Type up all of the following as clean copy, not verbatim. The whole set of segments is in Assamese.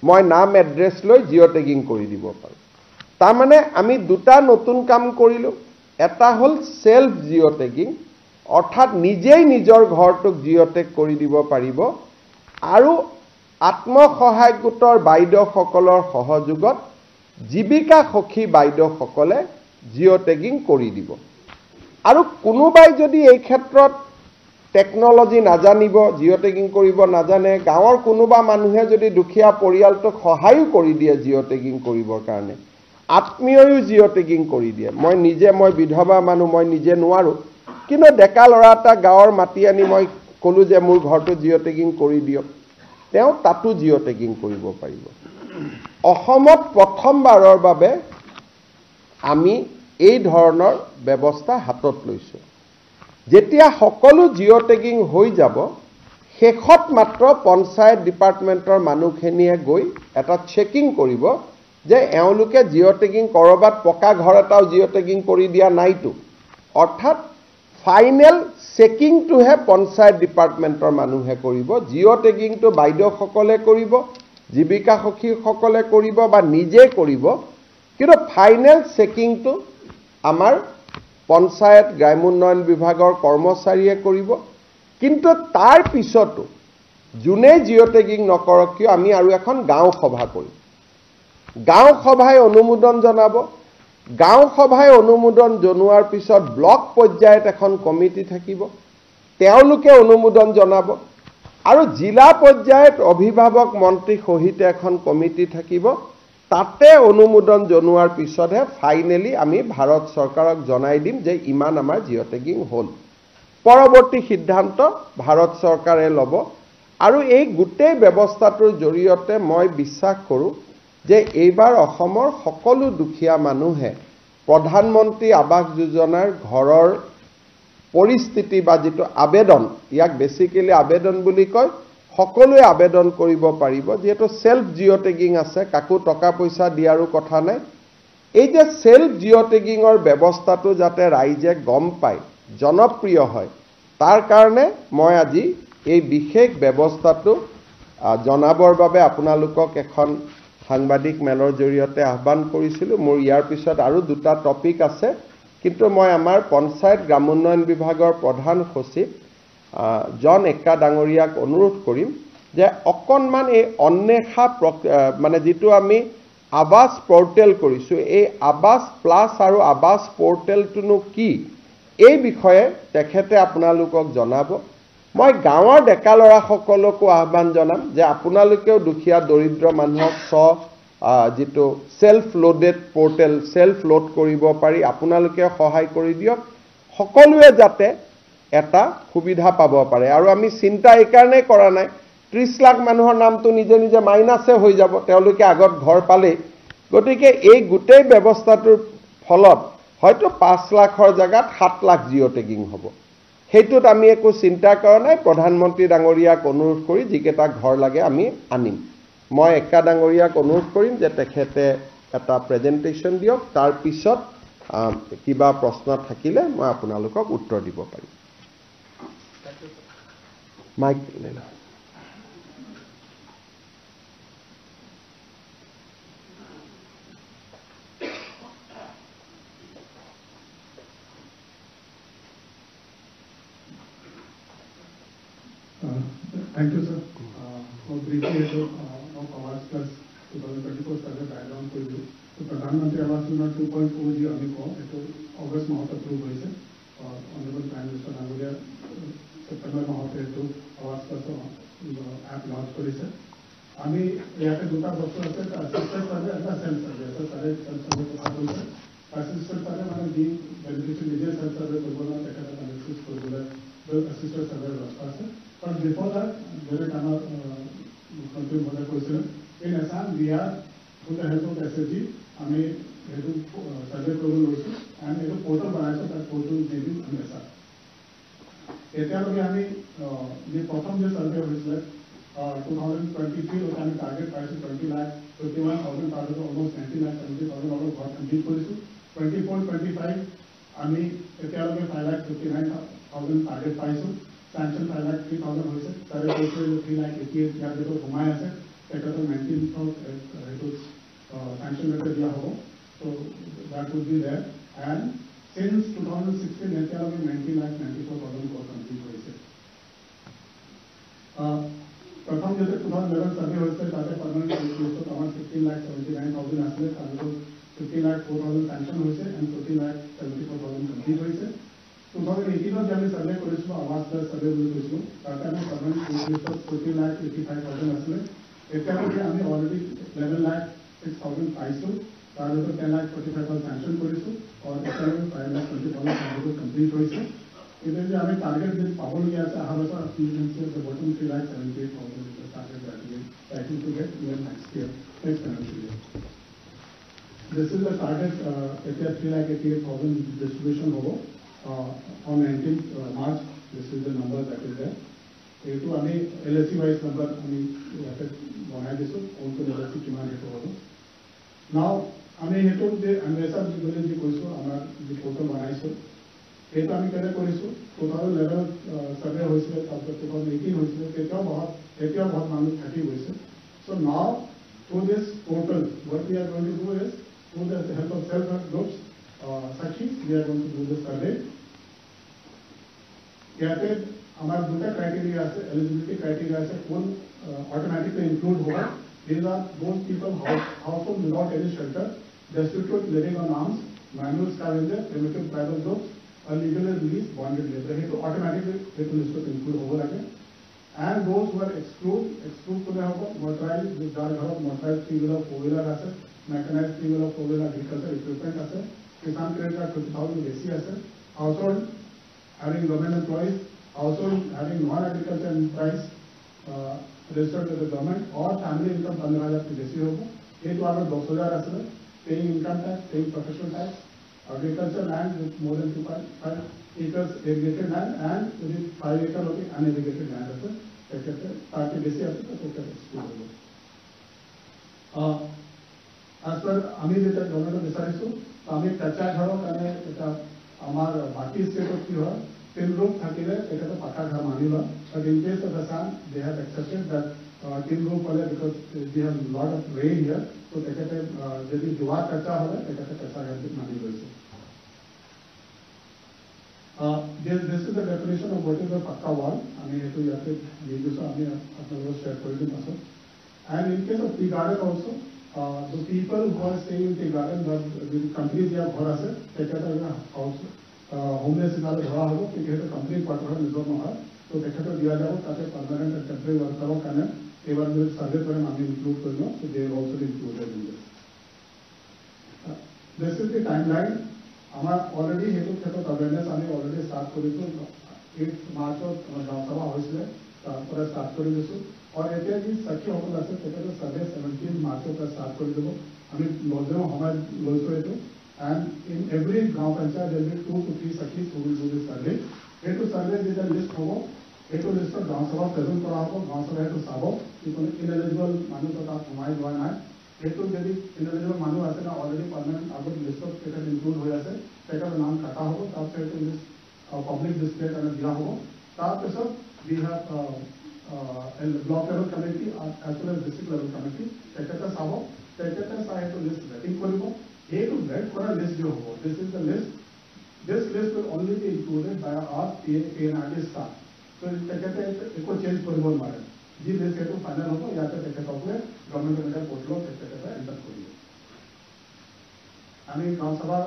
মই নাম এড্ৰেছ লৈ জিঅ' টেগিং কৰি দিব পাৰোঁ। তাৰমানে আমি দুটা নতুন কাম কৰিলোঁ। এটা হ'ল সেলফ জিঅ' টেগিং, অৰ্থাৎ নিজেই নিজৰ ঘৰটোক জিঅ' টেগ কৰি দিব পাৰিব, আৰু আত্মসহায়ক গোটৰ বাইদেউসকলৰ সহযোগত জীৱিকা সখী বাইদেউসকলে জিঅ' টেগিং কৰি দিব। আৰু কোনোবাই যদি এই ক্ষেত্ৰত টেকনলজি নাজানিব, জিঅ' টেগিং কৰিব নাজানে, গাঁৱৰ কোনোবা মানুহে যদি দুখীয়া পৰিয়ালটোক সহায়ো কৰি দিয়ে জিঅ' টেগিং কৰিবৰ কাৰণে, আত্মীয়ও জিঅ' টেগিং কৰি দিয়ে। মই বিধৱা মানুহ, মই নিজে নোৱাৰোঁ, কিন্তু ডেকা ল'ৰা এটা গাঁৱৰ মাতি আনি মই ক'লোঁ যে মোৰ ঘৰটো জিঅ' টেগিং কৰি দিয়ক, তেওঁ তাতো জিঅ' টেগিং কৰিব পাৰিব। অসমত প্ৰথমবাৰৰ বাবে আমি এই ধৰণৰ ব্যৱস্থা হাতত লৈছোঁ। যেতিয়া সকলো জিঅ' টেগিং হৈ যাব, শেষত মাত্ৰ পঞ্চায়ত ডিপাৰ্টমেণ্টৰ মানুহখিনিয়ে গৈ এটা চেকিং কৰিব যে এওঁলোকে জিঅ' টেগিং ক'ৰবাত পকা ঘৰ এটাও জিঅ' টেগিং কৰি দিয়া নাইতো। অৰ্থাৎ ফাইনেল চেকিংটোহে পঞ্চায়ত ডিপাৰ্টমেণ্টৰ মানুহে কৰিব। জিঅ' টেগিংটো বাইদেউসকলে কৰিব, জীৱিকা সখীসকলে কৰিব বা নিজে কৰিব, কিন্তু ফাইনেল চেকিংটো আমাৰ পঞ্চায়ত গ্ৰাম্যোন্নয়ন বিভাগৰ কৰ্মচাৰীয়ে কৰিব। কিন্তু তাৰ পিছতো যোনে জিঅ' টেগিং নকৰক কিয়, আমি আৰু এখন গাঁও সভা কৰিম। গাঁও সভাই অনুমোদন জনাব। গাঁও সভাই অনুমোদন জনোৱাৰ পিছত ব্লক পৰ্যায়ত এখন কমিটি থাকিব, তেওঁলোকে অনুমোদন জনাব, আৰু জিলা পৰ্যায়ত অভিভাৱক মন্ত্ৰী সহিত এখন কমিটি থাকিব। তাতে অনুমোদন জনোৱাৰ পিছতহে ফাইনেলি আমি ভাৰত চৰকাৰক জনাই দিম যে ইমান আমাৰ জিঅ' টেগিং হ'ল। পৰৱৰ্তী সিদ্ধান্ত ভাৰত চৰকাৰে ল'ব। আৰু এই গোটেই ব্যৱস্থাটোৰ জৰিয়তে মই বিশ্বাস কৰোঁ যে এইবাৰ অসমৰ সকলো দুখীয়া মানুহে প্ৰধানমন্ত্ৰী আৱাস যোজনাৰ ঘৰৰ পৰিস্থিতি বা যিটো আবেদন, ইয়াক বেছিকেলি আবেদন বুলি কয়, সকলোৱে আবেদন কৰিব পাৰিব। যিহেতু সেলফ জিঅ' টেগিং আছে, কাকো টকা পইচা দিয়াৰো কথা নাই। এই যে সেলফ জিঅ' টেগিঙৰ ব্যৱস্থাটো যাতে ৰাইজে গম পায়, জনপ্ৰিয় হয়, তাৰ কাৰণে মই আজি এই বিশেষ ব্যৱস্থাটো জনাবৰ বাবে আপোনালোকক এখন সাংবাদিক মেলৰ জৰিয়তে আহ্বান কৰিছিলোঁ। মোৰ ইয়াৰ পিছত আৰু দুটা টপিক আছে, কিন্তু মই আমাৰ পঞ্চায়ত গ্ৰামোন্নয়ন বিভাগৰ প্ৰধান সচিব জন এক্কা ডাঙৰীয়াক অনুৰোধ কৰিম যে অকণমান এই অন্বেষা মানে যিটো আমি আৱাস পৰ্টেল কৰিছোঁ, এই আৱাস প্লাছ আৰু আৱাস পৰ্টেলটোনো কি, এই বিষয়ে তেখেতে আপোনালোকক জনাব। মই গাঁৱৰ ডেকা ল'ৰাসকলকো আহ্বান জনাম যে আপোনালোকেও দুখীয়া দৰিদ্ৰ মানুহক যিটো self loaded portal, self load কৰিব পাৰি, আপোনালোকে সহায় কৰি দিয়ক, সকলোৱে যাতে এটা সুবিধা পাব পাৰে। আৰু আমি চিন্তা এইকাৰণেই কৰা নাই, 30 লাখ মানুহৰ নামটো নিজে নিজে মাইনাছে হৈ যাব, তেওঁলোকে আগত ঘৰ পালেই। গতিকে এই গোটেই ব্যৱস্থাটোৰ ফলত হয়তো 5 লাখৰ জেগাত 7 লাখ জিঅ' টেগিং হ'ব। সেইটোত আমি একো চিন্তা কৰা নাই। প্ৰধানমন্ত্ৰী ডাঙৰীয়াক অনুৰোধ কৰি যিকেইটা ঘৰ লাগে আমি আনিম। মই এক্কা ডাঙৰীয়াক অনুৰোধ কৰিম যে তেখেতে এটা প্ৰেজেণ্টেশ্যন দিয়ক, তাৰ পিছত কিবা প্ৰশ্ন থাকিলে মই আপোনালোকক উত্তৰ দিব পাৰিম। মাইক লৈ লওক। Thank you, sir. Briefly, of Awas Plus 2024 survey background for you. So, Pradhan Mantri Awas Yojana 2.4 ji ami ko eto August mahot approve hoise. Honorable Prime Minister Nangulia September mahot eto Awas Plus app launch korise. Ami yate duta bostu ase assisted survey and self survey. So, self survey ko baat hoise. Assisted survey mane ji beneficiary nije self survey korbo na tekata analysis korbo assisted survey rasta ase. But before that, there is another question. In Assam, we are, through the help of SSG, we have to survey program also, and a portal बनाया that portal may be in Assam. एतिहास में हमें ये प्रथम जो सर्वे हुई 2023 और हमें target price 20 lakh 51,000 target almost 90 lakh 70,000 almost बहुत कंप्लीट कर दिया 24-25 हमें एतिहास में 5,59,000 टारगेट प्राइस सैंक्शन 5,03,000 हुई सारे कोर्स 3,88,000 जो घुमाया से তেখেতৰ 19th সেইটো sanction letter দিয়া হ'ব, so that would be there, and since 2016 এতিয়ালৈকে 90,94,000 crore complete হৈছে। প্ৰথম যেটা 2011 সার্ভে হয়েছে তাতে পার্মানেন্ট লিস্টত আমার 15,79,000 আসলে, তারপর 15,04,000 স্যাংশন হয়েছে এন্ড 14,74,000 কমপ্লিট হয়েছে। 2018 যে আমি সার্ভে করেছিল আবাস প্লাস সার্ভে বলে করেছিল, তাতে আমি পার্মানেন্ট লিস্টত 14,85,000 আসলে। এতিয়ালৈকে আমি অলরেডি 11,06,000 পাইছো, তার ভিতৰত 10,45,000 স্যাংশন করেছো, আর এতিয়ালৈকে 5,20,000 কমপ্লিট হয়েছে। এটা যে আমি টার্গেট যে পাবলগীয়া আছে আহা বছর bottom 3,78,000 is the target that we are likely to get even next year, next financial year. This is the target, 3,88,000 distribution hobo on 19th March. This is the number that is there. Eto ami LSC wise number ami yate banai disu, onto LSC kiman hetu hobo. Now ami hetu je anvesa bole je koiso amar je portal banaiso, এটা আমি কেনে কৰিছো 2011 সার্ভে হয়েছিল, তারপর 2018 হয়েছিল, এটাও বহুত মানুষ থাকি হয়েছে। So now through this portal what we are going to do is through the help of self-help groups, Sakhis, we are going to do the survey. ইয়াতে আমার দুটা ক্রাইটেরিয়া আছে, এলিজিবিলিটি ক্রাইটেরিয়া আছে, কোন অটোমেটিকলি ইনক্লুড হবে। These are those people household without any shelter, destitute, living on alms, manual scavenger, primitive tribal groups, legally released bonded labor, hetu automatically hetu list of include hobo lage, and those who are exclude kore hobo motorized jar ghar motorized 3-wheeler 4-wheeler ase, mechanized 3-wheeler 4-wheeler agriculture equipment ase, kisan credit card 50,000 besi ase, household having government employees, household having non-agriculture enterprise registered with the government, or family income 15,000 ki besi hobo, hetu agar 10,000 ase, paying income tax, paying professional tax, agriculture land with more than 2.5 acres irrigated land, and within 5 acre of the unirrigated land আছে, সেক্ষেত্রে তাকে বেশি আছে তো সেটা এক্সক্লুড হবে। as per আমি যেটা গভর্নমেন্ট বিচাৰিছো, আমি কাঁচা ঘৰৰ কাৰণে এটা আমাৰ বাকি স্টেটত কি হয় 3 room থাকিলে এটা পাকা ঘৰ মানি লয়, but in case of Assam they have accepted that 3 room হলে because we have lot of rain here, so তেখেতে যদি দুৱাৰ কাঁচা হলে তেখেতে কাঁচা ঘৰ মানি লৈছে। This is the definition of what is a pakka wall. আমি এটো ইয়াতে দিয়ে দিছো, আমি আপোনালোকক শেয়ার কৰি দিম পাছত। And in case of tea garden also, the people who are staying in tea garden, the companies या घर আছে, তেখেতে হাউস হোমলেস হিচাপে ধৰা হ'ব, কিন্তু সেইটো কমপ্লিট কোৱাৰ্টাৰ নিজৰ নহয়, তো তেখেতে দিয়া যাব, তাতে পাৰ্মানেন্ট এণ্ড টেম্পৰেৰী ৱৰ্কাৰৰ কাৰণে এইবাৰ যদি সাৰ্ভে কৰিম আমি ইনক্লুড কৰিম, so they are also included in this. This is the timeline. আমার অলরেডি হেতু ক্ষেত্ৰত অ্যাওয়াৰনেস আমি অলৰেডি স্টাৰ্ট কৰিছো, 8 মাৰ্চত আমাৰ গাঁও সভা হৈছিল, তাৰপৰা স্টাৰ্ট কৰি দিছো, আৰু এতিয়া যি সাক্ষীসকল আছে তেখেতে সাৰ্ভে 17 মাৰ্চৰ পৰা স্টাৰ্ট কৰি দিব। আমি লজৰ সময় লৈছো এইটো, and in every গাঁও panchayat there will be 2 to 3 সাক্ষী who will do this survey. এইটো সাৰ্ভে যেটা লিষ্ট হ'ব, এইটো লিষ্টত গাঁও সভা প্ৰেজেন্ট কৰা হ'ব, গাঁও সভা এইটো চাব কি কোনো ইনএলিজিবল মানুহ তাত সোমাই যোৱা নাই। এইটো যদি ইনএলিজিবল মানুহ আছে না অলৰেডি পাৰ্মানেন্ট আগত লিষ্টত তেখেত ইনক্লুড হৈ আছে, তেখেতৰ নাম কাটা হ'ব, তাৰপিছত এইটো লিষ্ট পাব্লিক ডিসপ্লে কাৰণে দিয়া হ'ব। তাৰপিছত we have a block level committee as well as district level committee, তেখেতে চাব, তেখেতে চাই এইটো লিষ্ট ৰেটিং কৰিব। এইটো ৰেট কৰা লিষ্ট যে হ'ব, this is the list, this list will only be included by our PNRD staff, so তেখেতে একো চেঞ্জ কৰিব নোৱাৰে। যি লিষ্ট এইটো ফাইনেল হ'ব, ইয়াতে তেখেতসকলে গভৰ্ণমেণ্ট এটা পৰ্টেলত তেখেতে এণ্টাৰ কৰিব। আমি গাঁও সভাৰ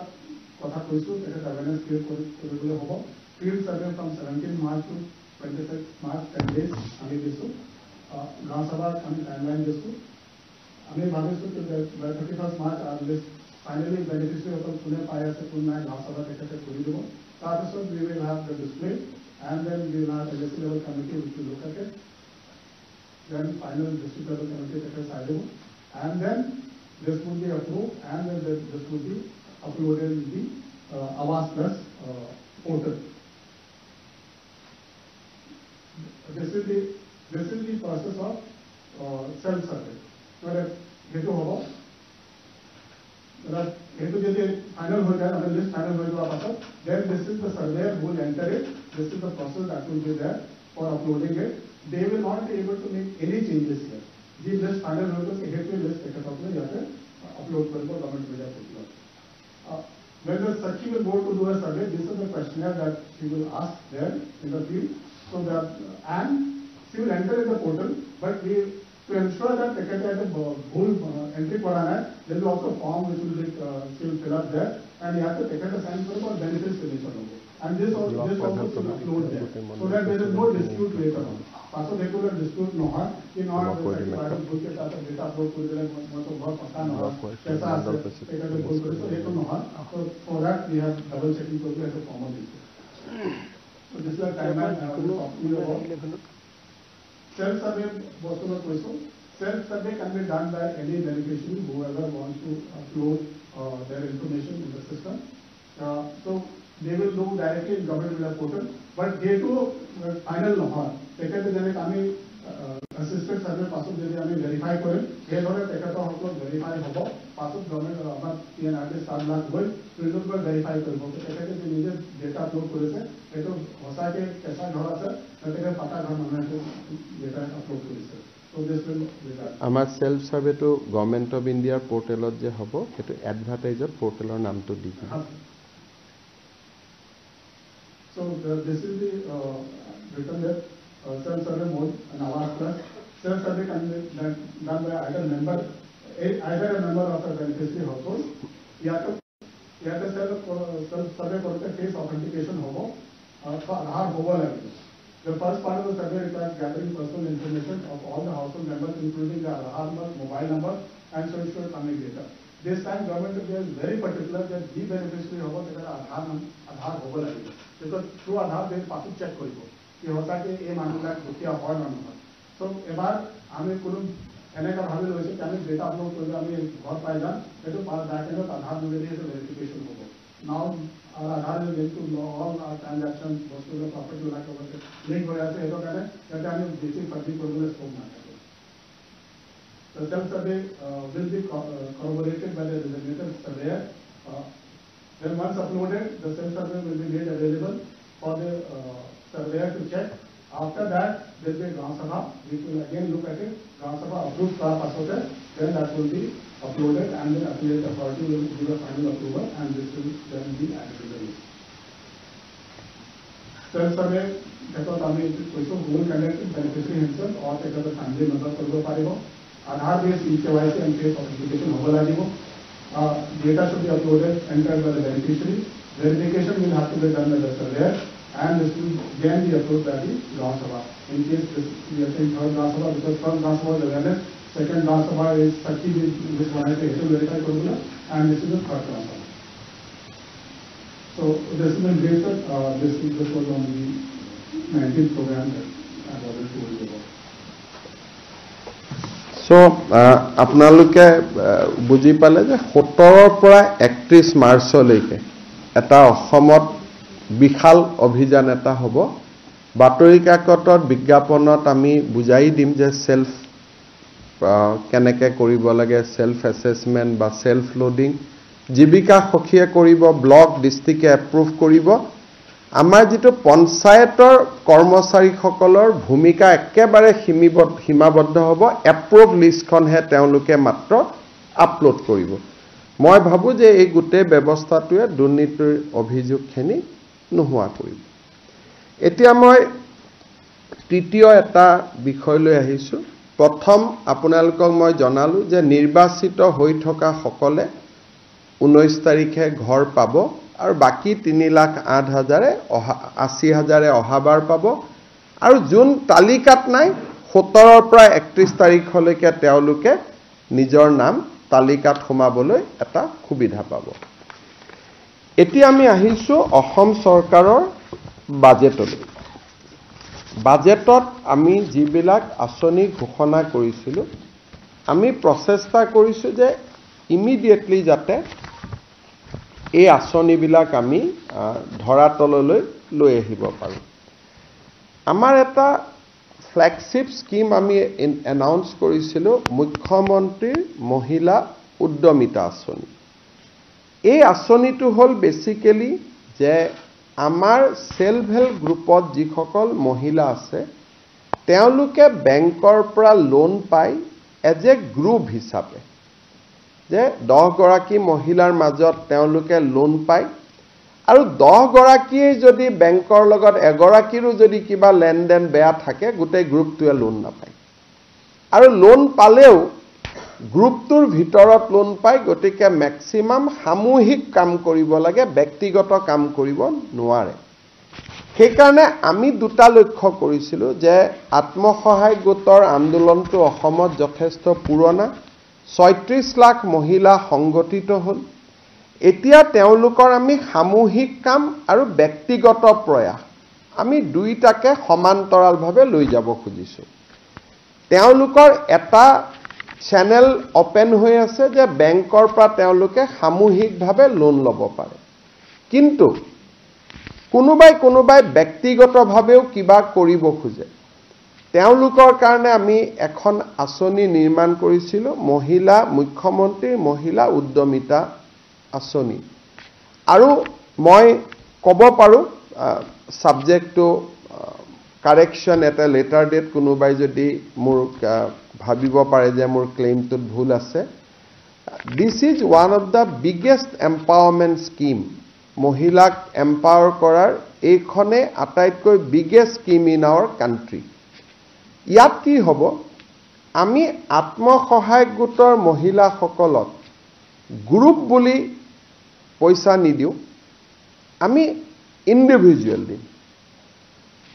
কথা কৈছো, তেখেতে এৱেৰনেছ ক্ৰিয়েট কৰিবলৈ হ'ব। Field survey from 17 March to 26 March 10 days আমি দিছো। গাঁও সভাৰ আমি টাইমলাইন দিছো। আমি ভাবিছো যে 31 মাৰ্চ আৰু লিষ্ট ফাইনেলি বেনিফিচিয়াৰীসকল কোনে পাই আছে কোন নাই গাঁও সভা তেখেতে কৰি দিব। তাৰপিছত we will have the display, and then we will have a LSC level committee which will look at it, then final district level committee tekhete চাই দিব, and then this would be approved, and then this would be uploaded in the Awas Plus portal. This is the process of self survey. হেতু হ'ব, হেতু যদি ফাইনাল হৈ যায়, আমাৰ লিষ্ট ফাইনাল হৈ যোৱাৰ পাছত, then this is the surveyor who will enter it, this is the process that will be there for uploading it. They will not be able to make any changes here. যি লিষ্ট ফাইনেল হৈ গৈছে সেইটো লিষ্ট তেখেতসকলে ইয়াতে আপলোড কৰিব গভৰ্ণমেণ্ট মিডিয়া পৰ্টেলত when the Sakhi will go to do a survey, this is the questionnaire that she will ask there in the field, so that and she will enter in the portal, but we to ensure that tekete ate bhul entry kora hai, there will also form which will be she will fill up there, and yaha pe tekete sign karo aur benefits signature hoga, and this also should upload there, so that there is no dispute later on. Also regular dispute no hai ki not private book ke sath data upload kore dile matlab bahut pata na ho kaisa tekete bol kore to eto no hai, so for that we have double checking to as a formal issue. So this is the timeline I will talk to you about. Self survey was the question. Self survey can be done by any beneficiary whoever wants to upload their information in the system. So they will do directly in government media portal, but they too final no hai. Tekete jane ami assistant survey pasot jodi ami verify kore he dhore teketo hoklo verify hobo pasot government amar PNRD 7 lakh hoy prison par verify koribo tekete je nije data upload korise eto hosa ke kaisa ghar ase tekete pata ghar manhe data upload korise. So this will be that. Amar self survey to government of India portalot je hobo eto advertiser portalor naam to di. So this is the written there. Self-survey mode and Awaaz Plus. Self-survey can be done by either a member of the beneficiary household. या तो self-survey करते face authentication होगा तो आधार होगा लगेगा. The first part of the survey requires gathering personal information of all the household members, including their Aadhaar number, mobile number, and social economic data. This time, government is very particular that the beneficiary होगा तो आधार होगा लगेगा. Because through Aadhaar they pass check करेगा. कि होता कि ये मामला दुखिया হয় না নহয় সো এবার আমি কোনো এনেকা ভাবে লইছে যে আমি ডেটা আপলোড করলে আমি ঘর পাই যাম এটো ব্যাকএন্ডত আধার number দিয়ে ভেরিফিকেশন হবে নাও আর আধার লিংক টু অল ট্রানজাকশন বস্তুগুলো প্রপার্টি লাইক ওভার লিংক হয়ে আছে এটো কারণে যাতে আমি বেশি ফার্জি করলে স্কোপ না থাকে So self survey will be corroborated by the designated surveyor. Then once uploaded, the self survey will be made available for the surveyor to check. After that, there will be Gram Sabha, which will again look at it. Gram Sabha approved then that will be uploaded and then affiliate authority will give a final approval and this will then be added to the list. Self-survey, because I mean, who will conduct beneficiary himself or take the family member for the Aadhaar-based eKYC and face authentication data should be uploaded, entered by the beneficiary. Verification will have to be done by the surveyor. And this will again be approved by the Gram Sabha. In case we are saying third Gram Sabha, because first Gram Sabha is awareness, second Gram Sabha is Sakhi, which one has to verify formula, and this is the third Gram Sabha. So this is in brief, this was on the 19th program that I was told you about. So আপোনালোকে বুজি পালে যে 17 পৰা 31 মাৰ্চলৈকে এটা অসমত বিশাল অভিযান এটা হ'ব বাতৰি কাকতত বিজ্ঞাপনত আমি বুজাই দিম যে সেলফ কেনেকৈ কৰিব লাগে সেলফ অ্যাসেসমেন্ট বা সেলফ লোডিং জীবিকা সখীয়ে কৰিব ব্লক ডিস্ট্ৰিক্টে এপ্ৰুভ কৰিব আমাৰ যেটো পঞ্চায়তৰ কৰ্মচাৰীসকলৰ ভূমিকা একেবাৰে সীমাবদ্ধ হ'ব এপ্ৰুভ লিষ্টখনহে তেওঁলোকে মাত্ৰ আপলোড কৰিব মই ভাবো যে এই গুটে ব্যৱস্থাটোৱে দুৰ্নীতিৰ অভিযোগখিনি নোহোৱা কৰিব এতিয়া মই তৃতীয় এটা বিষয় লৈ আহিছো প্ৰথম আপোনালোকক মই জনালো যে নিৰ্বাচিত হৈ থকা সকলে 19 তাৰিখে ঘৰ পাব আৰু বাকি 3,08,000 অহাবাৰ পাব আৰু জুন তালিকাত নাই 17 পৰা 31 তাৰিখলৈকে তেওঁলোকে নিজৰ নাম তালিকাত সোমাবলৈ এটা সুবিধা পাব এতিয়া আমি আহিছো অসম চৰকাৰৰ বাজেটলৈ বাজেটত আমি যিবিলাক আঁচনি ঘোষণা কৰিছিলো আমি প্ৰচেষ্টা কৰিছো যে ইমিডিয়েটলি যাতে এই আঁচনিবিলাক আমি ধৰাতললৈ লৈ আহিব পাৰো আমাৰ এটা ফ্ল্যাগশিপ স্কিম আমি এনাউন্স কৰিছিলো মুখ্যমন্ত্ৰীৰ মহিলা উদ্যমিতা আঁচনি এই আঁচনিটো হল বেসিক্যালি যে আমাৰ সেলফ হেল্প গ্ৰুপত যিসকল মহিলা আছে তেওঁলোকে বেংকৰ পৰা লোন পাই এজ এ গ্ৰুপ হিচাপে যে 10 গৰাকী মহিলাৰ মাজত তেওঁলোকে লোন পায় আৰু 10 গৰাকীয়ে যদি বেংকৰ লগত এগৰাকীৰো যদি কিবা লেনদেন বেয়া থাকে গোটেই গ্ৰুপটোৱে লোন নাপায় আৰু লোন পালেও গ্ৰুপটোৰ ভিতৰত লোন পায় গতিকে ম্যাক্সিমাম সামূহিক কাম কৰিব লাগে ব্যক্তিগত কাম কৰিব নোৱাৰে সেইকাৰণে আমি দুটা লক্ষ্য কৰিছিলো যে আত্মসহায়ক গোটৰ আন্দোলনটো অসমত যথেষ্ট পুৰণা ৩৬ লাখ মহিলা সংগঠিত হ'ল এতিয়া তেওঁলোকৰ আমি সামূহিক কাম আৰু ব্যক্তিগত প্ৰয়াস আমি দুইটাকে সমান্তৰালভাৱে লৈ যাব খুজিছো তেওঁলোকৰ এটা চ্যানেল ওপেন হৈ আছে যে বেংকৰ পৰা তেওঁলোকে সামূহিকভাৱে লোন ল'ব পাৰে কিন্তু কোনোবাই ব্যক্তিগতভাৱেও কিবা কৰিব খোজে তেওঁলোকৰ কাৰণে আমি এখন আঁচনি নিৰ্মাণ কৰিছিলো মহিলা মুখ্যমন্ত্ৰীৰ মহিলা উদ্যমিতা আঁচনি আৰু মই ক'ব পাৰো সাবজেক্ট টু কাৰেকশ্যন এটা লেটাৰ ডেট কোনোবাই যদি মোৰ ভাবিব পাৰে যে মোৰ ক্লেইমটোত ভুল আছে this is one of the biggest empowerment scheme মহিলাক এম্পাৱাৰ কৰাৰ এইখনে আটাইতকৈ biggest scheme in our country ইয়াত কি হ'ব আমি আত্মসহায়ক গোটৰ মহিলাসকলক গ্ৰুপ বুলি পইচা নিদিও আমি ইন্ডিভিজুৱেল দিম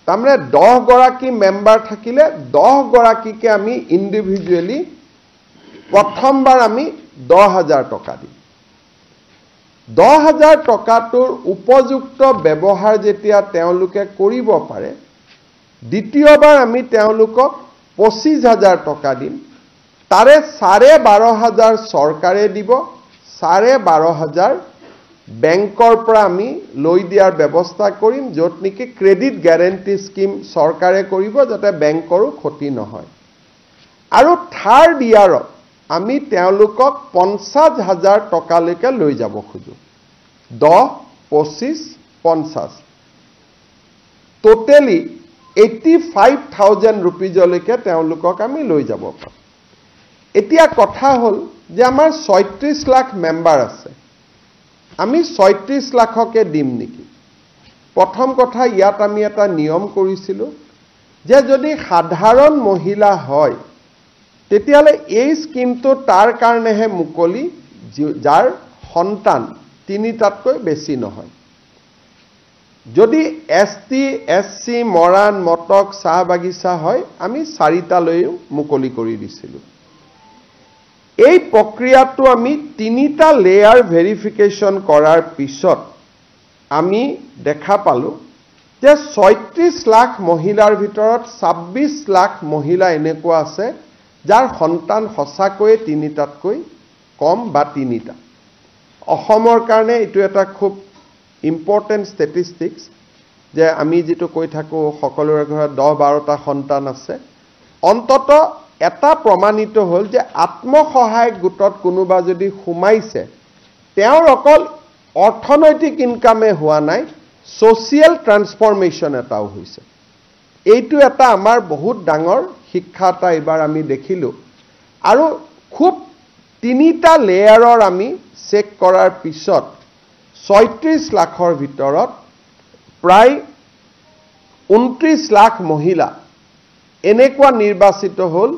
তাৰমানে 10 গৰাকী মেম্বাৰ থাকিলে 10 গৰাকীকে আমি ইন্ডিভিজুৱেলি প্ৰথমবাৰ আমি 10,000 টকা দিম 10,000 টকাটোৰ উপযুক্ত ব্যৱহাৰ যেতিয়া তেওঁলোকে কৰিব পাৰে দ্বিতীয়বাৰ আমি তেওঁলোকক 25,000 টকা দিম তাৰে 12,500 চৰকাৰে দিব 12,500 বেংকৰ পৰা আমি লৈ দিয়াৰ ব্যৱস্থা কৰিম য'ত নেকি ক্ৰেডিট গ্যাৰান্টি স্কিম চৰকাৰে কৰিব যাতে বেংকৰো ক্ষতি নহয় আৰু থাৰ্ড ইয়াৰত আমি তেওঁলোকক 50,000 টকালৈকে লৈ যাব খুজো 10, 25, 50 টোটেলি 85,000 rupeesলৈকে তেওঁলোকক আমি লৈ যাব পাৰোঁ এতিয়া কথা হ'ল যে আমাৰ 36 লাখ মেম্বাৰ আছে আমি 36 লাখকে দিম নেকি প্ৰথম কথা ইয়াত আমি এটা নিয়ম কৰিছিলো যে যদি সাধাৰণ মহিলা হয় তেতিয়ালে এই স্কিমটো তাৰ কাৰণেহে মুকলি যাৰ সন্তান তিনিটাতকৈ বেছি নহয় যদি এসটি এসসি মৰাণ মটক চাহ বাগিচা হয় আমি 4টা লৈও মুকলি কৰি দিছিলো এই প্ৰক্ৰিয়াটো আমি 3টা লেয়াৰ ভেৰিফিকেশন কৰাৰ পিছত আমি দেখা পালো যে 36 লাখ মহিলাৰ ভিতৰত 26 লাখ মহিলা এনেকুৱা আছে যাৰ সন্তান সঁচাকৈ 3টাতকৈ কম বা 3টা অসমৰ কাৰণে এটো এটা খুব ইম্পৰ্টেন্ট ষ্টেটিষ্টিক্স যে আমি যেটো কৈ থাকো সকলোৰে ঘৰত 10-12টা সন্তান আছে অন্তত এটা প্ৰমাণিত হ'ল যে আত্মসহায়ক গোটত কোনোবা যদি সোমাইছে তেওঁৰ অকল অৰ্থনৈতিক ইনকামে হোৱা নাই সোশিয়াল ট্ৰান্সফৰমেশন এটাও হৈছে এইটো এটা আমাৰ বহুত ডাঙৰ শিক্ষা এটা এবাৰ আমি দেখিলো আৰু খুব 3টা লেয়াৰৰ আমি চেক কৰাৰ পিছত 36 লাখৰ ভিতৰত প্ৰায় 29 লাখ মহিলা এনেকুৱা নিৰ্বাচিত হ'ল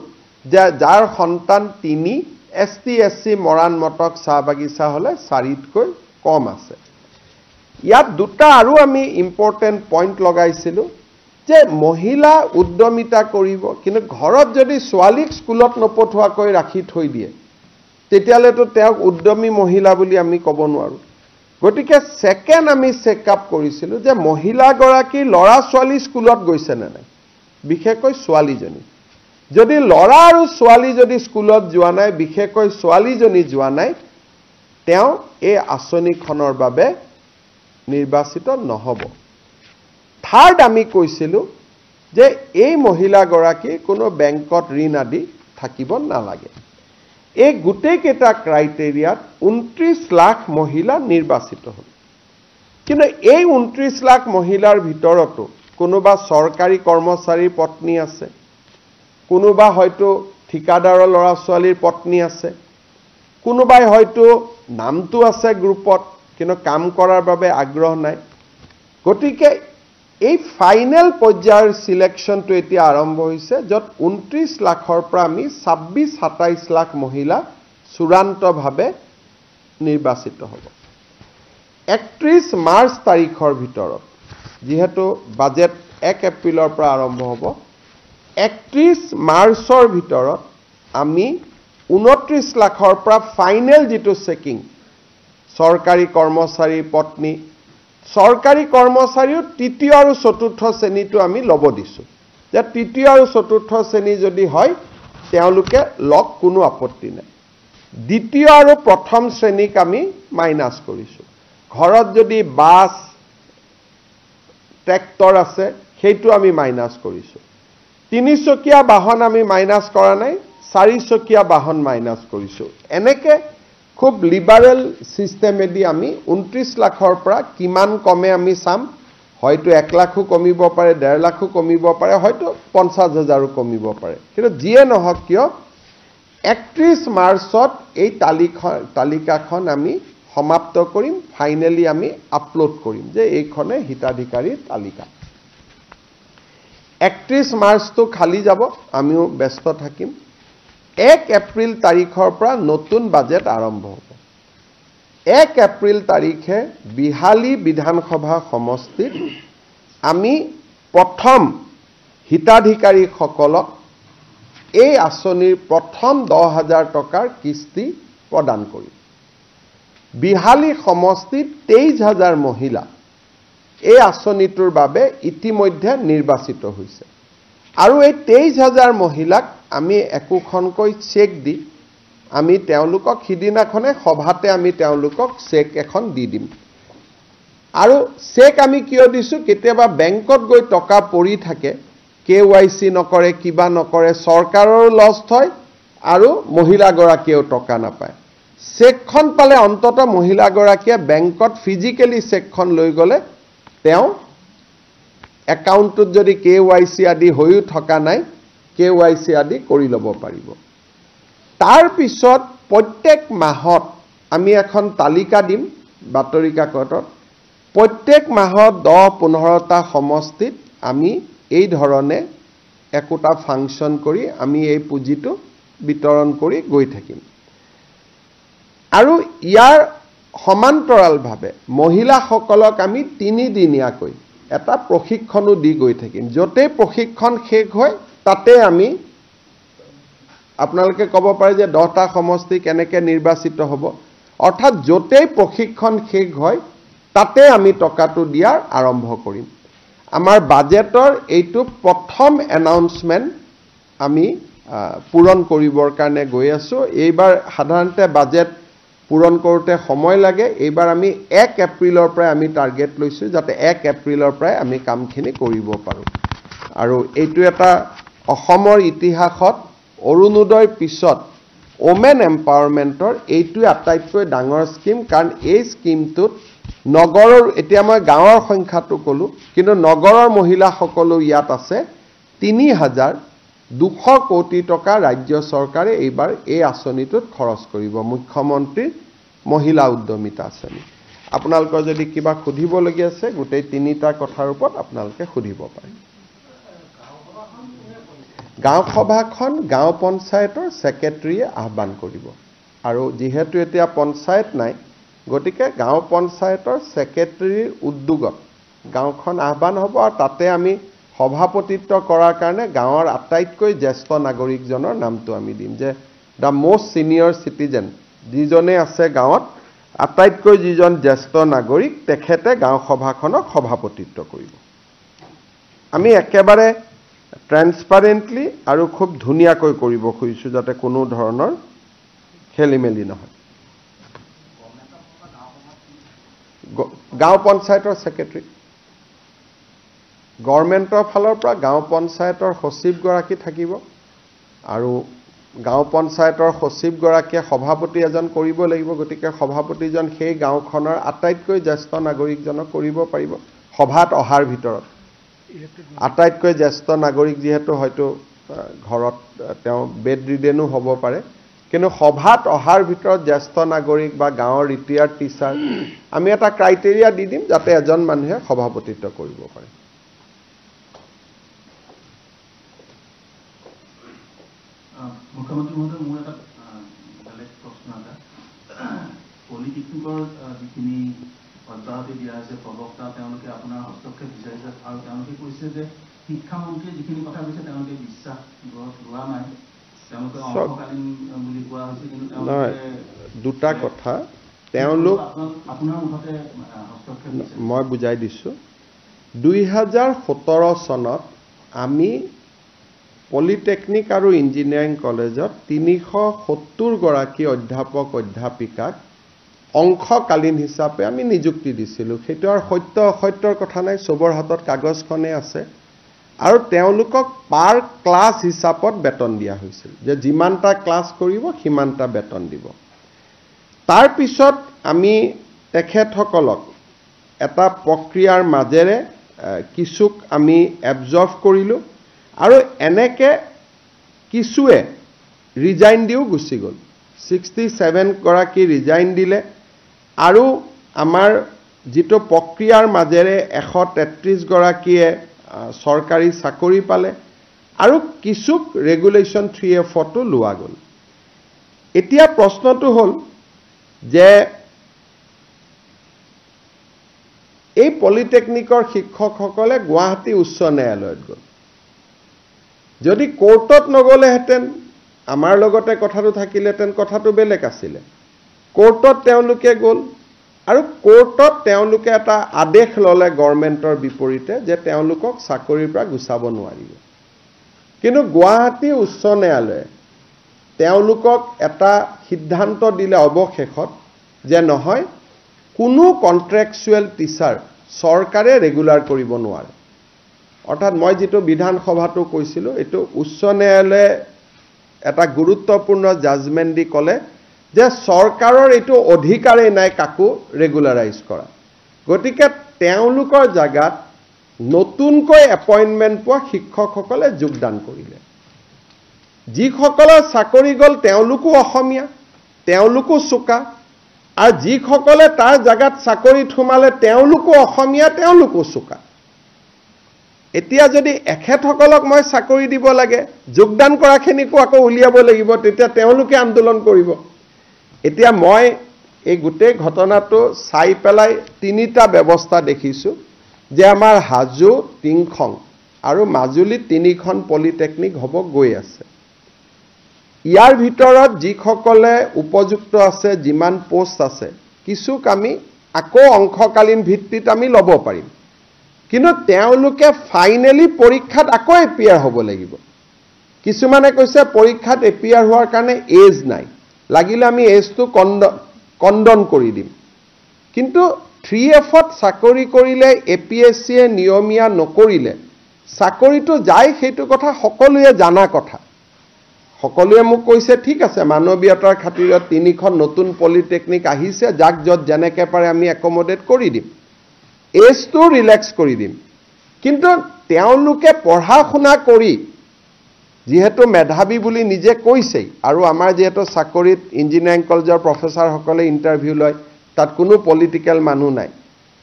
যে যাৰ সন্তান 3 এসটি এসসি মৰাণ মটক চাহ বাগিচা হলে 4তকৈ কম আছে ইয়াত দুটা আৰু আমি ইম্পৰ্টেন্ট পইণ্ট লগাইছিলো যে মহিলা উদ্যমিতা কৰিব কিন্তু ঘৰত যদি ছোৱালীক স্কুলত নপঠোৱাকৈ ৰাখি থৈ দিয়ে তেতিয়ালেতো তেওঁক উদ্যমী মহিলা বুলি আমি ক'ব নোৱাৰো গতিকে সেকেন্ড আমি চেকআপ কৰিছিলো যে মহিলা গৰাকী লৰা ছোৱালী স্কুলত গৈছে নে নাই বিশেষকৈ ছোৱালীজনী যদি লৰা আৰু ছোৱালী যদি স্কুলত যোৱা নাই বিশেষকৈ ছোৱালীজনী যোৱা নাই তেওঁ এই আঁচনিখনৰ বাবে নিৰ্বাচিত নহব থাৰ্ড আমি কৈছিলো যে এই মহিলা গৰাকী কোনো বেংকত ঋণ আদি থাকিব নালাগে এই গোটেই কেটা ক্ৰাইটেৰিয়াত 29 লাখ মহিলা নিৰ্বাচিত হ'ল কিন্তু এই 29 লাখ মহিলাৰ ভিতৰতো কোনোবা সৰকাৰী কৰ্মচাৰীৰ পত্নী আছে কোনোবা হয়তো ঠিকাদাৰৰ ল'ৰা ছোৱালীৰ পত্নী আছে, কোনোবাই হয়তো নামটো আছে গ্ৰুপত কিন্তু কাম কৰাৰ বাবে আগ্ৰহ নাই। গতিকে এই ফাইনেল পৰ্যায়ৰ সিলেকশ্যনটো এতিয়া আৰম্ভ হৈছে, য'ত 29 লাখৰ পৰা আমি 26-27 লাখ মহিলা চূড়ান্তভাৱে নিৰ্বাচিত হ'ব। 31 মাৰ্চ তাৰিখৰ ভিতৰত, যিহেতু বাজেট 1 এপ্ৰিলৰ পৰা আৰম্ভ হ'ব, 31 মাৰ্চৰ ভিতৰত আমি 29 লাখৰ পৰা ফাইনেল যিটো চেকিং, চৰকাৰী কৰ্মচাৰীৰ পত্নী, চৰকাৰী কৰ্মচাৰীও তৃতীয় আৰু চতুৰ্থ শ্ৰেণীটো আমি ল'ব দিছোঁ, যে তৃতীয় আৰু চতুৰ্থ শ্ৰেণী যদি হয় তেওঁলোকে লওক, কোনো আপত্তি নাই। দ্বিতীয় আৰু প্ৰথম শ্ৰেণীক আমি মাইনাছ কৰিছোঁ। ঘৰত যদি বাছ ট্ৰেক্টৰ আছে সেইটো আমি মাইনাছ কৰিছোঁ। 3চকীয়া বাহন আমি মাইনাছ কৰা নাই, 4চকীয়া বাহন মাইনাছ কৰিছোঁ। এনেকৈ খুব লিবাৰেল ছিষ্টেমেদি আমি 29 লাখৰ পৰা কিমান কমে আমি চাম, হয়তো 1 লাখো কমিব পাৰে, 1.5 লাখো কমিব পাৰে, হয়তো 50,000ও কমিব পাৰে। কিন্তু যিয়ে নহওক কিয় 31 মাৰ্চত এই তালিকাখন আমি সমাপ্ত কৰিম, ফাইনেলি আমি আপলোড কৰিম যে এইখনে হিতাধিকাৰীৰ তালিকা। 31 মাৰ্চটো খালি যাব, আমিও ব্যস্ত থাকিম। 1 এপ্ৰিল তাৰিখৰ পৰা নতুন বাজেট আৰম্ভ হ'ব। 1 এপ্ৰিল তাৰিখে বিহালী বিধানসভা সমষ্টিত আমি প্ৰথম হিতাধিকাৰীসকলক এই আঁচনিৰ প্ৰথম 10,000 টকাৰ কিস্তি প্ৰদান কৰিম। বিহালী সমষ্টিত 23,000 মহিলা এই আঁচনিটোৰ বাবে ইতিমধ্যে নিৰ্বাচিত হৈছে, আৰু এই 23,000 মহিলাক আমি একোখনকৈ চেক দি আমি তেওঁলোকক সিদিনাখনে সভাতে আমি তেওঁলোকক চেক এখন দি দিম। আৰু চেক আমি কিয় দিছোঁ, কেতিয়াবা বেংকত গৈ টকা পৰি থাকে, KYC নকৰে, কিবা নকৰে, চৰকাৰৰ লছ হয় আৰু মহিলাগৰাকীয়েও টকা নাপায়। চেকখন পালে অন্তত মহিলাগৰাকীয়ে বেংকত ফিজিকেলি চেকখন লৈ গ'লে তেওঁ একাউণ্টটোত যদি KYC আদি হৈও থকা নাই, KYC আদি কৰি ল'ব পাৰিব। তাৰ পিছত প্ৰত্যেক মাহত আমি এখন তালিকা দিম বাতৰি কাকতত, প্ৰত্যেক মাহত 10-15টা সমষ্টিত আমি এই ধৰণে একোটা ফাংচন কৰি আমি এই পুঁজিটো বিতৰণ কৰি গৈ থাকিম। আৰু ইয়াৰ সমান্তৰালভাৱে মহিলাসকলক আমি 3 দিনীয়াকৈ এটা প্ৰশিক্ষণো দি গৈ থাকিম। য'তেই প্ৰশিক্ষণ শেষ হয় তাতে আমি, আপোনালোকে ক'ব পাৰে যে 10টা সমষ্টি কেনেকৈ নিৰ্বাচিত হ'ব, অৰ্থাৎ য'তেই প্ৰশিক্ষণ শেষ হয় তাতে আমি টকাটো দিয়াৰ আৰম্ভ কৰিম। আমাৰ বাজেটৰ এইটো প্ৰথম এনাউন্সমেণ্ট আমি পূৰণ কৰিবৰ কাৰণে গৈ আছোঁ। এইবাৰ সাধাৰণতে বাজেট পূৰণ কৰোঁতে সময় লাগে, এইবাৰ আমি 1 এপ্ৰিলৰ পৰাই আমি টাৰ্গেট লৈছোঁ যাতে 1 এপ্ৰিলৰ পৰাই আমি কামখিনি কৰিব পাৰোঁ। আৰু এইটো এটা অসমৰ ইতিহাসত অৰুণোদয়ৰ পিছত ওমেন এম্পাৱাৰমেণ্টৰ এইটোৱে আটাইতকৈ ডাঙৰ স্কিম, কাৰণ এই স্কিমটোত নগৰৰ, এতিয়া মই গাঁৱৰ সংখ্যাটো ক'লোঁ, কিন্তু নগৰৰ মহিলাসকলো ইয়াত আছে। 3,200 কোটি টকা ৰাজ্য চৰকাৰে এইবাৰ এই আঁচনিটোত খৰচ কৰিব, মুখ্যমন্ত্ৰীৰ মহিলা উদ্যমিতা আঁচনি। আপোনালোকৰ যদি কিবা সুধিবলগীয়া আছে গোটেই 3টা কথাৰ ওপৰত আপোনালোকে সুধিব পাৰে। গাঁও সভাখন গাঁও পঞ্চায়তৰ ছেক্ৰেটাৰীয়ে আহ্বান কৰিব, আৰু যিহেতু এতিয়া পঞ্চায়ত নাই গতিকে গাঁও পঞ্চায়তৰ ছেক্ৰেটাৰীৰ উদ্যোগত গাঁওখন আহ্বান হ'ব, আৰু তাতে আমি সভাপতিত্ব কৰাৰ কাৰণে গাঁৱৰ আটাইতকৈ জ্যেষ্ঠ নাগৰিকজনৰ নামটো আমি দিম, যে দ্য মষ্ট ছিনিয়ৰ চিটিজেন যিজনে আছে গাঁৱত, আটাইতকৈ যিজন জ্যেষ্ঠ নাগৰিক তেখেতে গাঁও সভাখনক সভাপতিত্ব কৰিব। আমি একেবাৰে ট্ৰেন্সপাৰেণ্টলি আৰু খুব ধুনীয়াকৈ কৰিব খুজিছোঁ যাতে কোনো ধৰণৰ খেলি মেলি নহয়। গাঁও পঞ্চায়তৰ ছেক্ৰেটাৰী, গভৰ্ণমেণ্টৰ ফালৰ পৰা গাঁও পঞ্চায়তৰ সচিবগৰাকী থাকিব, আৰু গাঁও পঞ্চায়তৰ সচিবগৰাকীয়ে সভাপতি এজন কৰিব লাগিব, গতিকে সভাপতিজন সেই গাঁওখনৰ আটাইতকৈ জ্যেষ্ঠ নাগৰিকজনক কৰিব পাৰিব সভাত অহাৰ ভিতৰত। আটাইতকৈ জ্যেষ্ঠ নাগৰিক যিহেতু হয়তো ঘৰত তেওঁ বেড ৰিডেনো হ'ব পাৰে কিন্তু সভাত অহাৰ ভিতৰত জ্যেষ্ঠ নাগৰিক বা গাঁৱৰ ৰিটায়াৰ্ড টিচাৰ আমি এটা ক্ৰাইটেৰিয়া দি দিম যাতে এজন মানুহে সভাপতিত্ব কৰিব পাৰে মুখ্যমন্ত্ৰী মহোদয় মোৰ এটা বেলেগ প্ৰশ্ন এটা পলিটেকনিকৰ যিখিনি অব্যাহতি দিয়া হৈছে প্ৰবক্তা তেওঁলোকে আপোনাৰ হস্তক্ষেপ বিচাৰিছে আৰু তেওঁলোকে কৈছে যে শিক্ষামন্ত্ৰীয়ে যিখিনি কথা কৈছে তেওঁলোকে বিশ্বাস লোৱা নাই তেওঁলোকে অংশকালীন বুলি কোৱা হৈছে কিন্তু তেওঁলোকে দুটা কথা তেওঁলোক আপোনাৰ মুখতে হস্তক্ষেপ মই বুজাই দিছোঁ 2017 চনত আমি পলিটেকনিক আৰু ইঞ্জিনিয়াৰিং কলেজত 370 গৰাকী অধ্যাপক অধ্যাপিকাক অংশকালীন হিচাপে আমি নিযুক্তি দিছিলোঁ সেইটো আৰু সত্য অসত্যৰ কথা নাই সবৰ হাতত কাগজখনে আছে আৰু তেওঁলোকক পাৰ ক্লাছ হিচাপত বেতন দিয়া হৈছিল যে যিমানটা ক্লাছ কৰিব সিমানটা বেতন দিব তাৰ পিছত আমি তেখেতসকলক এটা প্ৰক্ৰিয়াৰ মাজেৰে কিছুক আমি এবজৰ্ভ কৰিলোঁ আৰু এনেকে কিছুৱে ৰিজাইন দিও গুচি গ'ল 67 গৰাকী ৰিজাইন দিলে আৰু আমাৰ যিটো প্ৰক্ৰিয়াৰ মাজেৰে 133 গৰাকীয়ে চৰকাৰী চাকৰি পালে আৰু কিছুক ৰেগুলেশ্যন 3F টো লোৱা গ'ল এতিয়া প্ৰশ্নটো হ'ল যে এই পলিটেকনিকৰ শিক্ষকসকলে গুৱাহাটী উচ্চ ন্যায়ালয়ত গ'ল যদি কোৰ্টত নগ'লেহেঁতেন আমাৰ লগতে কথাটো থাকিলেহেঁতেন কথাটো বেলেগ আছিলে কোৰ্টত তেওঁলোকে গ'ল আৰু কোৰ্টত তেওঁলোকে এটা আদেশ ল'লে গভৰ্ণমেণ্টৰ বিপৰীতে যে তেওঁলোকক চাকৰিৰ পৰা গুচাব নোৱাৰিব কিন্তু গুৱাহাটী উচ্চ ন্যায়ালয়ে তেওঁলোকক এটা সিদ্ধান্ত দিলে অৱশেষত যে নহয় কোনো কন্ট্ৰেকচুৱেল টিচাৰ চৰকাৰে ৰেগুলাৰ কৰিব নোৱাৰে অৰ্থাৎ মই যেটো বিধানসভাটো কৈছিলোঁ এটো উচ্চ ন্যায়ালয়ে এটা গুৰুত্বপূৰ্ণ জাজমেন্ট দি ক'লে যে চৰকাৰৰ এটো অধিকাৰেই নাই কাকো ৰেগুলাৰাইজ কৰা গতিকে তেওঁলোকৰ জাগাত নতুনকৈ এপইন্টমেন্ট পোৱা শিক্ষকসকলে যোগদান কৰিলে যিসকলৰ চাকৰি গ'ল তেওঁলোকো অসমীয়া তেওঁলোকো চোকা আৰু যিসকলে তাৰ জাগাত চাকৰি থুমালে তেওঁলোকো অসমীয়া তেওঁলোকো চোকা এতিয়া যদি এখেতসকলক মই চাকৰি দিব লাগে যোগদান কৰাখিনিকো আকৌ উলিয়াব লাগিব তেতিয়া তেওঁলোকে আন্দোলন কৰিব এতিয়া মই এই গোটেই ঘটনাটো চাই পেলাই তিনিটা ব্যৱস্থা দেখিছোঁ যে আমাৰ হাজু টিংখং আৰু মাজুলী তিনিখন পলিটেকনিক হ'ব গৈ আছে ইয়াৰ ভিতৰত যিসকলে উপযুক্ত আছে যিমান পোষ্ট আছে কিছুক আমি আকৌ অংশকালীন ভিত্তিত আমি ল'ব পাৰিম কিন্তু তেওঁলোকে ফাইনালি পৰীক্ষাত আকৌ এপিয়াৰ হ'ব লাগিব কিছুমানে কৈছে পৰীক্ষাত এপিয়াৰ হোৱাৰ কাৰণে এজ নাই লাগিলে আমি এজটো কণ্ডন কৰি দিম কিন্তু 3Fত চাকৰি কৰিলে এপিএছচিয়ে নিয়মীয়া নকৰিলে চাকৰিটো যায় সেইটো কথা সকলোৱে জানা কথা সকলোৱে মোক কৈছে ঠিক আছে মানৱীয়তাৰ খাতিৰত তিনিখন নতুন পলিটেকনিক আহিছে যাক যত যেনেকে পাৰে আমি একমোডেট কৰি দিম এজটো ৰিলেক্স কৰি দিম কিন্তু তেওঁলোকে পঢ়া শুনা কৰি যেহেতু মেধাবী বুলি নিজে কৈছে আৰু আমাৰ যেহেতু চাকৰিত ইঞ্জিনিয়াৰিং কলেজৰ প্ৰফেসৰসকলে ইন্টাৰভিউ লয় তাত কোনো পলিটিক্যাল মানুহ নাই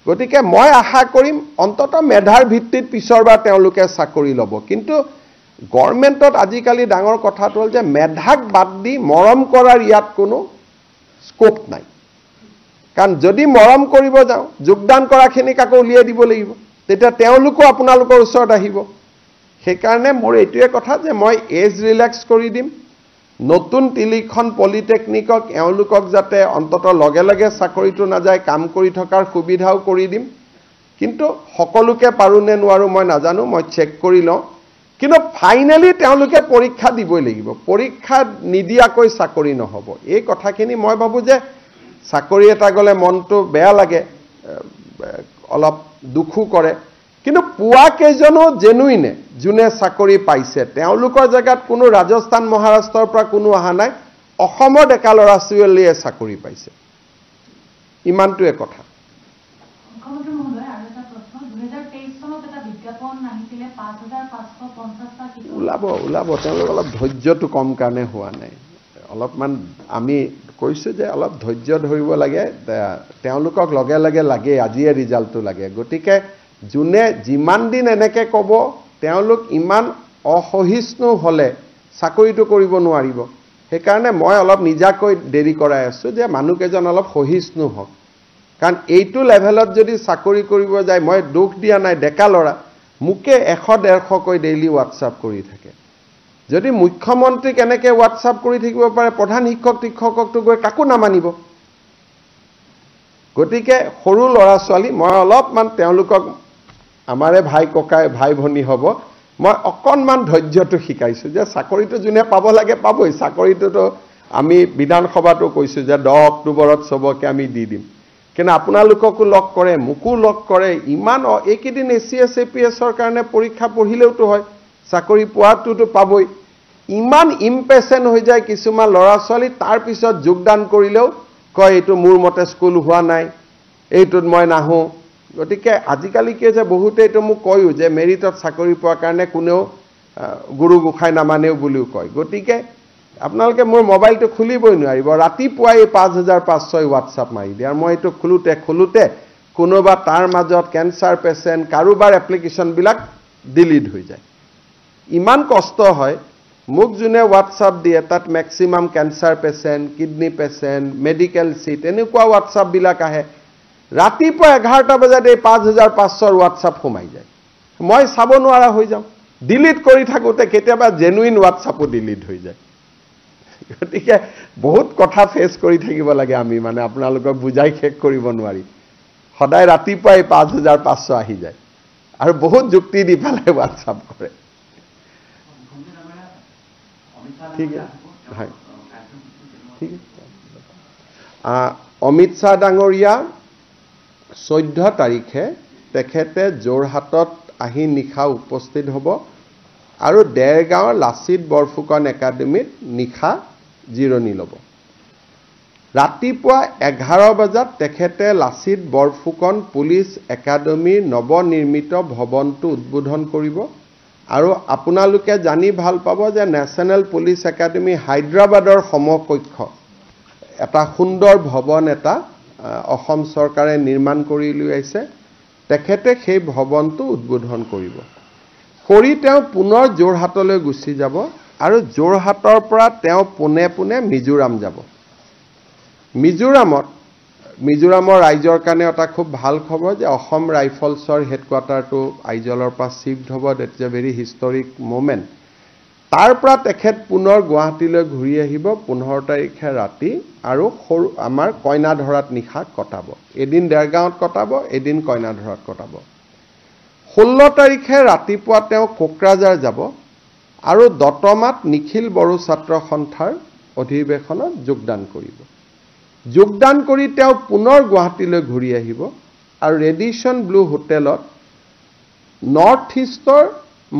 গতিকে মই আশা কৰিম অন্তত মেধাৰ ভিত্তিত পিছৰবাৰ তেওঁলোকে চাকৰি ল'ব কিন্তু গভৰ্ণমেণ্টত আজিকালি ডাঙৰ কথাটো হ'ল যে মেধাক বাদ দি মৰম কৰাৰ ইয়াত কোনো স্কোপ নাই কাৰণ যদি মৰম কৰিব যাওঁ যোগদান কৰাখিনিক আকৌ উলিয়াই দিব লাগিব তেতিয়া তেওঁলোকো আপোনালোকৰ ওচৰত আহিব সেইকাৰণে মোৰ এইটোৱে কথা যে মই এজ ৰিলেক্স কৰি দিম নতুন তিলিখন পলিটেকনিকক এওঁলোকক যাতে অন্তত লগে লগে চাকৰিটো নাযায় কাম কৰি থকাৰ সুবিধাও কৰি দিম কিন্তু সকলোকে পাৰোনে নোৱাৰো মই নাজানো মই চেক কৰি লওঁ কিন্তু ফাইনালি তেওঁলোকে পৰীক্ষা দিবই লাগিব পৰীক্ষা নিদিয়াকৈ চাকৰি নহব এই কথাখিনি মই ভাবো যে চাকৰি এটা গলে মনটো বেয়া লাগে অলপ দুখু কৰে কিন্তু পুৱা কেজনো জেনুইনে জুনে চাকৰি পাইছে তেওঁলোকৰ জায়গাত কোনো ৰাজস্থান মহাৰাষ্ট্ৰৰ পৰা কোনো আহা নাই অসমৰ ডেকা ল'ৰা ছোৱালীয়ে চাকৰি পাইছে ইমানটোৱে কথা মুখ্যমন্ত্ৰী মহোদয় আৰু এটা প্ৰশ্ন 2023 চনত এটা বিজ্ঞাপন আহিছিল ওলাব তেওঁলোক অলপ ধৈৰ্যটো কম কাৰণে হোৱা নাই অলপমান আমি কৈছোঁ যে অলপ ধৈৰ্য ধৰিব লাগে তেওঁলোকক লগে লগে লাগে আজিয়ে ৰিজাল্টটো লাগে গতিকে যোনে যিমান দিন এনেকৈ ক'ব তেওঁলোক ইমান অসহিষ্ণু হ'লে চাকৰিটো কৰিব নোৱাৰিব সেইকাৰণে মই অলপ নিজাকৈ দেৰি কৰাই আছোঁ যে মানুহকেইজন অলপ সহিষ্ণু হওক কাৰণ এইটো লেভেলত যদি চাকৰি কৰিব যায় মই দুখ দিয়া নাই ডেকা ল'ৰা মোকে 100-150 কৈ ডেইলি হোৱাটছআপ কৰি থাকে যদি মুখ্যমন্ত্ৰী কেনেকৈ হোৱাটছআপ কৰি থাকিব পাৰে প্ৰধান শিক্ষকটো গৈ কাকো নামানিব গতিকে সৰু ল'ৰা ছোৱালী মই অলপমান তেওঁলোকক আমাৰে ভাই ককাই ভাই ভনী হ'ব মই অকণমান ধৈৰ্যটো শিকাইছোঁ যে চাকৰিটো যোনে পাব লাগে পাবই চাকৰিটোতো আমি বিধানসভাতো কৈছোঁ যে 10 অক্টোবৰত চবকে আমি দি দিম কিন্তু আপোনালোককো লগ কৰে মোকো লগ কৰে ইমান এইকেইদিন ACS APSৰ কাৰণে পৰীক্ষা পঢ়িলেওতো হয় চাকৰি পোৱাটোতো পাবই ইমান ইম্পেচেণ্ট হৈ যায় কিছুমান ল'ৰা ছোৱালী তাৰ পিছত যোগদান কৰিলেও কয় এইটো মোৰ মতে স্কুল হোৱা নাই এইটোত মই নাহোঁ গতিকে আজিকালি কি হৈছে বহুতে এইটো মোক কয়ও যে মেৰিটত চাকৰি পোৱাৰ কাৰণে কোনেও গুৰু গোসাঁই নামানেও বুলিও কয় গতিকে আপোনালোকে মোৰ মোবাইলটো খুলিবই নোৱাৰিব ৰাতিপুৱাই 5506 হোৱাটছআপ মাৰি দিয়ে আৰু মই এইটো খোলোতে কোনোবা তাৰ মাজত কেঞ্চাৰ পেচেণ্ট কাৰোবাৰ এপ্লিকেশ্যনবিলাক ডিলিট হৈ যায় ইমান কষ্ট হয় মোক যোনে হোৱাটছআপ দিয়ে তাত maximum cancer patient kidney patient medical sheet এনেকুৱা হোৱাটছআপবিলাক আহে ৰাতিপুৱা 11টা বজাত এই 5500 হোৱাটছআপ সোমাই যায় মই চাব নোৱাৰা হৈ যাওঁ ডিলিট কৰি থাকোঁতে কেতিয়াবা জেনুইন হোৱাটছআপো ডিলিট হৈ যায় গতিকে বহুত কথা ফেচ কৰি থাকিব লাগে আমি মানে আপোনালোকক বুজাই শেষ কৰিব নোৱাৰি সদায় ৰাতিপুৱাই 5500 আহি যায় আৰু বহুত যুক্তি দি পেলাই হোৱাটছআপ কৰে ঠিক আছে ঠিক আছে অমিত শ্বাহ ডাঙৰীয়া 14 তাৰিখে তেখেতে যোৰহাটত আহি নিশা উপস্থিত হ'ব আৰু দেৰগাঁৱৰ লাচিত বৰফুকন একাডেমীত নিশা জিৰণি ল'ব ৰাতিপুৱা 11 বজাত তেখেতে লাচিত বৰফুকন পুলিচ একাডেমীৰ নৱনিৰ্মিত ভৱনটো উদ্বোধন কৰিব আৰু আপোনালোকে জানি ভাল পাব যে নেশ্যনেল পুলিচ একাডেমী হায়দৰাবাদৰ সমকক্ষ এটা সুন্দৰ ভৱন এটা অসম চৰকাৰে নিৰ্মাণ কৰি উলিয়াইছে তেখেতে সেই ভৱনটো উদ্বোধন কৰিব কৰি তেওঁ পুনৰ যোৰহাটলৈ গুচি যাব আৰু যোৰহাটৰ পৰা তেওঁ পোনে পোনে মিজোৰাম যাব মিজোৰামৰ ৰাইজৰ কাৰণে এটা খুব ভাল খবৰ যে অসম ৰাইফলছৰ হেডকোৱাৰ্টাৰটো আইজলৰ পৰা শিফ্ট হ'ব that is a very historic moment তাৰ পৰা তেখেত পুনৰ গুৱাহাটীলৈ ঘূৰি আহিব 15 তাৰিখে ৰাতি আৰু আমাৰ কইনাধৰাত নিশা কটাব এদিন দেৰগাঁৱত কটাব এদিন কইনাধৰাত কটাব 16 তাৰিখে ৰাতিপুৱা তেওঁ কোকৰাঝাৰ যাব আৰু দতমাত নিখিল বড়ো ছাত্ৰ সন্থাৰ অধিৱেশনত যোগদান কৰি তেওঁ পুনৰ গুৱাহাটীলৈ ঘূৰি আহিব আৰু ৰেডিসন ব্লু হোটেলত নৰ্থ ইষ্টৰ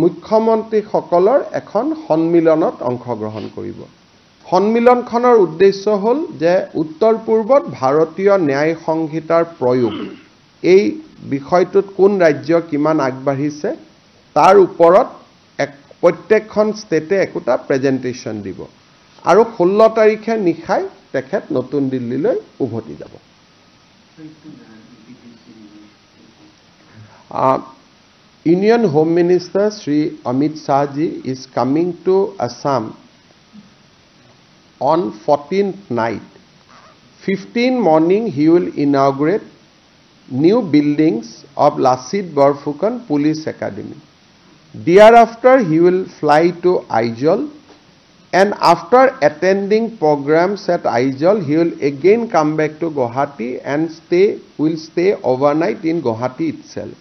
মুখ্যমন্ত্ৰীসকলৰ এখন সন্মিলনত অংশগ্ৰহণ কৰিব সন্মিলনখনৰ উদ্দেশ্য হ'ল যে উত্তৰ পূৰ্বত ভাৰতীয় ন্যায় সংহিতাৰ প্ৰয়োগ এই বিষয়টোত কোন ৰাজ্য কিমান আগবাঢ়িছে তাৰ ওপৰত প্ৰত্যেকখন ষ্টেটে একোটা প্ৰেজেণ্টেশ্যন দিব আৰু 16 তাৰিখে নিশাই তেখেত নতুন দিল্লীলৈ উভতি যাব Union Home Minister Shri Amit Shah ji is coming to Assam on 14th night. 15 morning he will inaugurate new buildings of Lasit Borphukan Police Academy. Thereafter he will fly to Aizawl and after attending programs at Aizawl he will again come back to Guwahati and will stay overnight in Guwahati itself.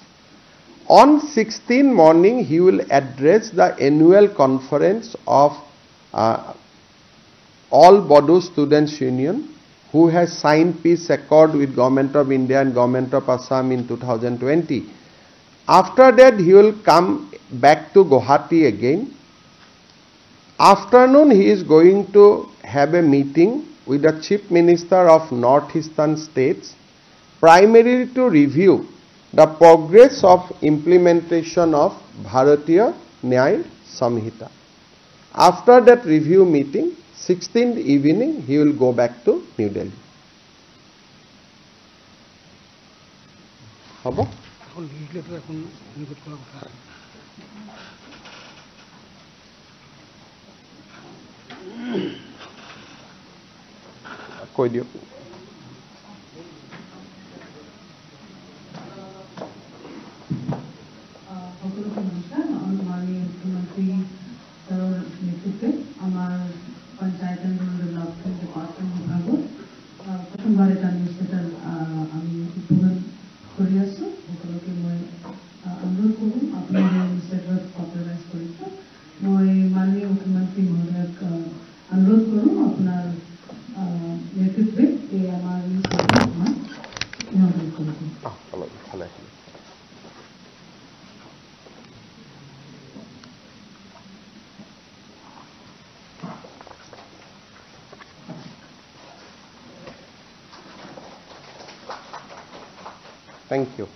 On 16 morning, he will address the annual conference of All Bodo Students Union, who has signed peace accord with Government of India and Government of Assam in 2020. After that, he will come back to Guwahati again. Afternoon, he is going to have a meeting with the Chief Minister of Northeastern states, primarily to review the progress of implementation of Bharatiya Nyaya Samhita. After that review meeting, 16th evening, he will go back to New Delhi. Habo? Koi diyo. Thank you.